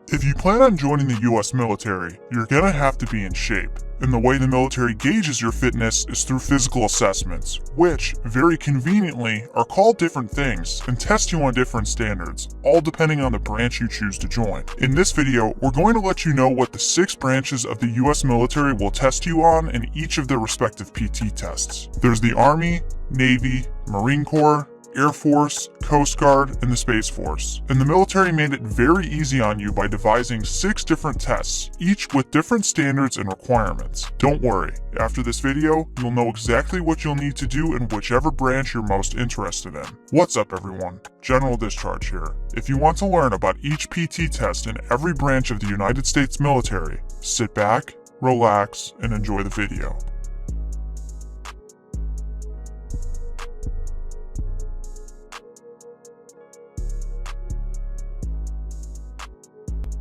If you plan on joining the US military, you're gonna have to be in shape. And the way the military gauges your fitness is through physical assessments, which, very conveniently, are called different things and test you on different standards, all depending on the branch you choose to join. In this video, we're going to let you know what the 6 branches of the US military will test you on in each of their respective PT tests. There's the Army, Navy, Marine Corps, Air Force, Coast Guard, and the Space Force. And the military made it very easy on you by devising 6 different tests, each with different standards and requirements. Don't worry, after this video, you'll know exactly what you'll need to do in whichever branch you're most interested in. What's up everyone? General Discharge here. If you want to learn about each PT test in every branch of the United States military, sit back, relax, and enjoy the video.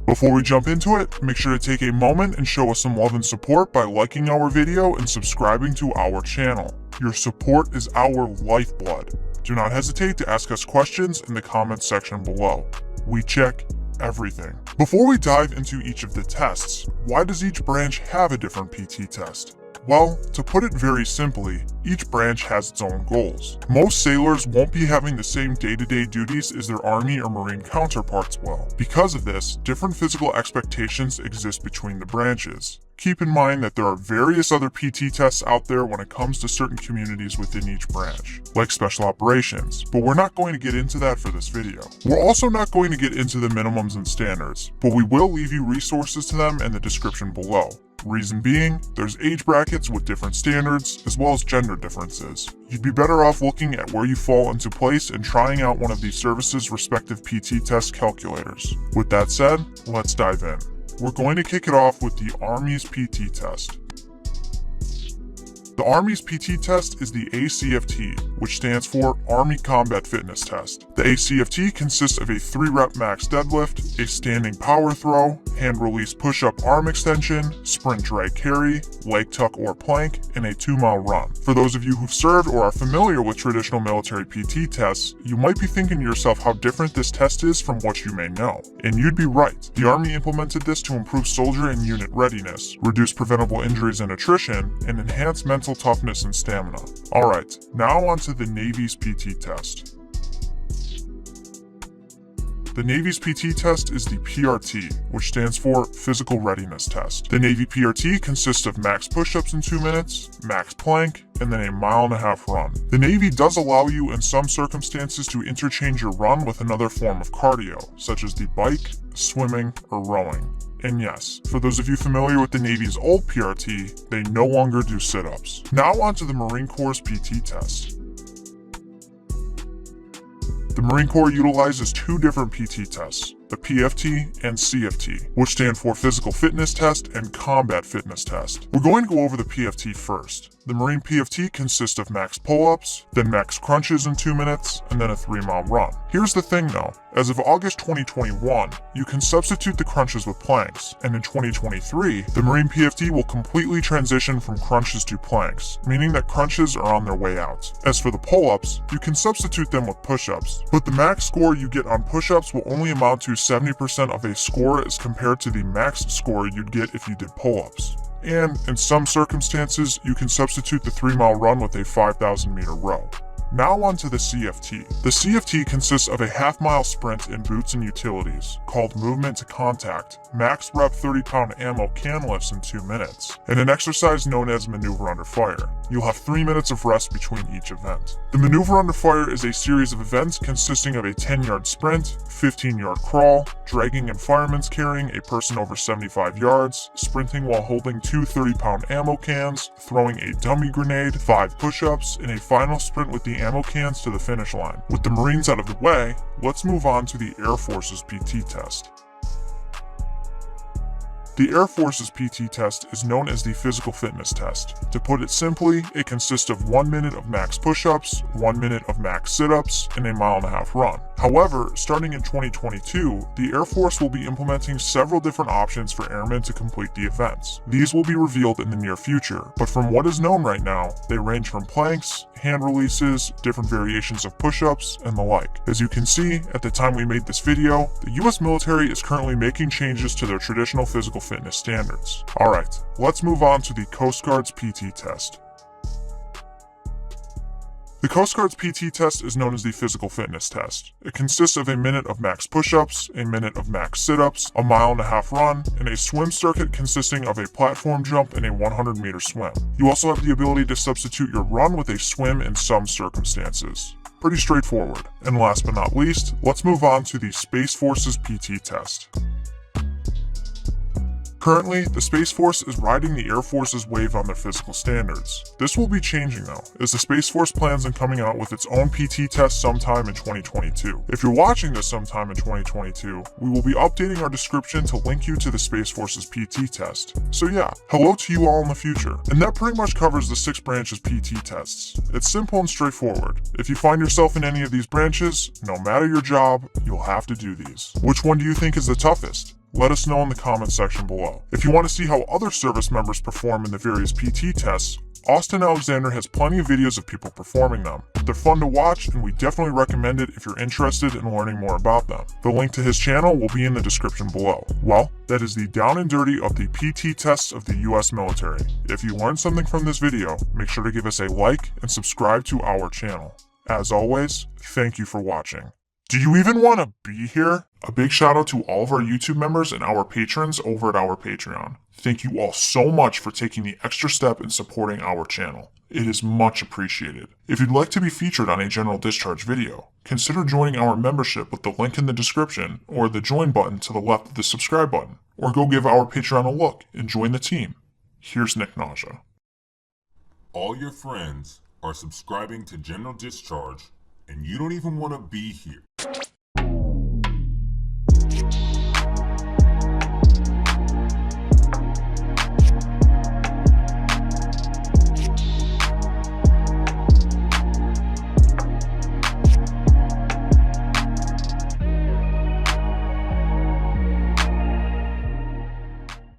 Before we jump into it, make sure to take a moment and show us some love and support by liking our video and subscribing to our channel. Your support is our lifeblood. Do not hesitate to ask us questions in the comments section below. We check everything. Before we dive into each of the tests, why does each branch have a different PT test? Well, to put it very simply, each branch has its own goals. Most sailors won't be having the same day-to-day duties as their Army or Marine counterparts will. Because of this, different physical expectations exist between the branches. Keep in mind that there are various other PT tests out there when it comes to certain communities within each branch, like special operations, but we're not going to get into that for this video. We're also not going to get into the minimums and standards, but we will leave you resources to them in the description below. Reason being, there's age brackets with different standards, as well as gender differences. You'd be better off looking at where you fall into place and trying out one of these services' respective PT test calculators. With that said, let's dive in. We're going to kick it off with the Army's PT test. The Army's PT test is the ACFT, which stands for Army Combat Fitness Test. The ACFT consists of a 3-rep max deadlift, a standing power throw, hand release push-up arm extension, sprint drag carry, leg tuck or plank, and a 2-mile run. For those of you who've served or are familiar with traditional military PT tests, you might be thinking to yourself how different this test is from what you may know. And you'd be right. The Army implemented this to improve soldier and unit readiness, reduce preventable injuries and attrition, and enhance mental toughness and stamina. Alright, now on to the Navy's PT test. The Navy's PT test is the PRT, which stands for Physical Readiness Test. The Navy PRT consists of max push-ups in 2 minutes, max plank, and then a 1.5 mile run. The Navy does allow you in some circumstances to interchange your run with another form of cardio, such as the bike, swimming, or rowing. And yes, for those of you familiar with the Navy's old PRT, they no longer do sit-ups. Now on to the Marine Corps' PT test. The Marine Corps utilizes 2 different PT tests, the PFT and CFT, which stand for Physical Fitness Test and Combat Fitness Test. We're going to go over the PFT first. The Marine PFT consists of max pull-ups, then max crunches in 2 minutes, and then a 3-mile run. Here's the thing though, as of August 2021, you can substitute the crunches with planks, and in 2023, the Marine PFT will completely transition from crunches to planks, meaning that crunches are on their way out. As for the pull-ups, you can substitute them with push-ups, but the max score you get on push-ups will only amount to 70% of a score as compared to the max score you'd get if you did pull-ups. And in some circumstances, you can substitute the 3-mile run with a 5,000-meter row. Now on to the CFT. The CFT consists of a half-mile sprint in boots and utilities, called movement to contact, max rep 30-pound ammo can lifts in 2 minutes, and an exercise known as maneuver under fire. You'll have 3 minutes of rest between each event. The maneuver under fire is a series of events consisting of a 10-yard sprint, 15-yard crawl, dragging and fireman's carrying a person over 75 yards, sprinting while holding 2 30-pound ammo cans, throwing a dummy grenade, 5 push-ups, and a final sprint with the ammo cans to the finish line. With the Marines out of the way, let's move on to the Air Force's PT test. The Air Force's PT test is known as the physical fitness test. To put it simply, it consists of 1 minute of max push-ups, 1 minute of max sit-ups, and a 1.5 mile run. However, starting in 2022, the Air Force will be implementing several different options for airmen to complete the events. These will be revealed in the near future, but from what is known right now, they range from planks, hand releases, different variations of push-ups, and the like. As you can see, at the time we made this video, the US military is currently making changes to their traditional physical fitness standards. Alright, let's move on to the Coast Guard's PT test. The Coast Guard's PT test is known as the physical fitness test. It consists of a minute of max push-ups, a minute of max sit-ups, a 1.5 mile run, and a swim circuit consisting of a platform jump and a 100-meter swim. You also have the ability to substitute your run with a swim in some circumstances. Pretty straightforward. And last but not least, let's move on to the Space Force's PT test. Currently, the Space Force is riding the Air Force's wave on their physical standards. This will be changing though, as the Space Force plans on coming out with its own PT test sometime in 2022. If you're watching this sometime in 2022, we will be updating our description to link you to the Space Force's PT test. So yeah, hello to you all in the future. And that pretty much covers the 6 branches PT tests. It's simple and straightforward. If you find yourself in any of these branches, no matter your job, you'll have to do these. Which one do you think is the toughest? Let us know in the comments section below. If you want to see how other service members perform in the various PT tests, Austin Alexander has plenty of videos of people performing them. They're fun to watch, and we definitely recommend it if you're interested in learning more about them. The link to his channel will be in the description below. Well, that is the down and dirty of the PT tests of the US military. If you learned something from this video, make sure to give us a like and subscribe to our channel. As always, thank you for watching. Do you even want to be here? A big shout out to all of our YouTube members and our patrons over at our Patreon. Thank you all so much for taking the extra step in supporting our channel. It is much appreciated. If you'd like to be featured on a general discharge video, consider joining our membership with the link in the description or the join button to the left of the subscribe button, or go give our Patreon a look and join the team. Here's Nick Nausea. All your friends are subscribing to General Discharge, and you don't even want to be here.